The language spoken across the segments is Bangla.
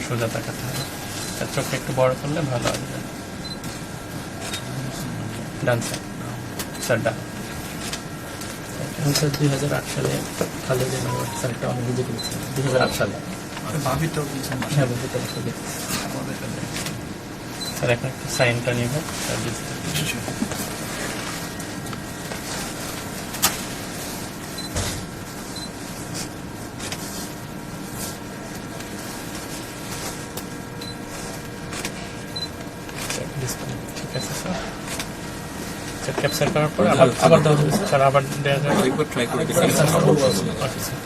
সোজা তাকাতে হবে, তার চোখটা একটু বড় করলে ভালো আসবে। ডান সাইড স্যার, ডান। স্যার 2008 সালে খালেদ স্যার একটা আমি নিজে করেছিলাম 2008 সালে। ভাবিটাও বলছেন হ্যাঁ বুঝতে পারছি। স্যার এখন একটু সাইনটা নিব স্যার, ঠিক আছে স্যার। স্যার ক্যাপচার করার পর আবার দেওয়া যাবে স্যার, আবার দেওয়া যাবে। একবার ট্রাই করে দেখুন। ওকে স্যার,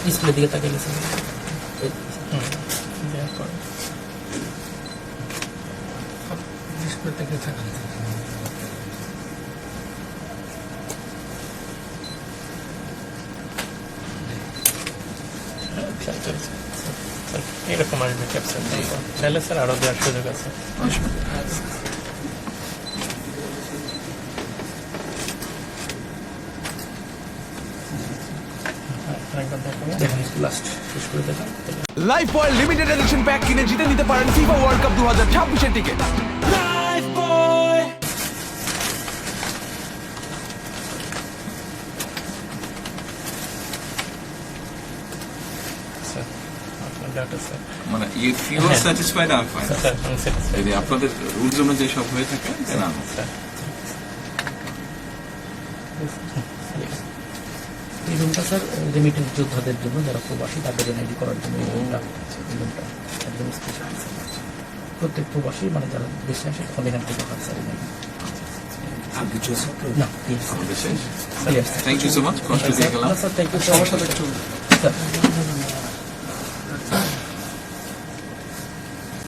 ডিসপ্লে দিকে তাকিয়ে গেছে। দেওয়ার পর ডিসপ্লে থেকে থাকা এরকম আসবে ক্যাপচার, তাহলে স্যার আরও দেওয়ার সুযোগ আছে। লাস্ট শেষ করে দেখা। Lifebuoy limited edition pack কিনে জিতে নিতে পারেন ফিফা ওয়ার্ল্ড কাপ 2026 এর টিকিট। লাইফ বয় স্যার আপনার ডাটা স্যার, মানে you feel satisfied, I fine. Sir আমি স্যাটিসফাইড যদি আপনাদের রুলস অনুযায়ী সব হয়ে থাকে জানান। স্যার। এই রুমটা স্যার রেমিটেন্স যোদ্ধাদের জন্য, যারা প্রবাসী তাদের এনআইডি করার জন্য এই রুমটা একদম স্পেশাল। প্রত্যেক প্রবাসী মানে যারা দেশে আসে তখন এখান থেকে হয় স্যার এনআইডি। না আমাদের শেষ। Clear thank you so much. কষ্ট দিয়ে গেলাম। Sir, thank you so much sir.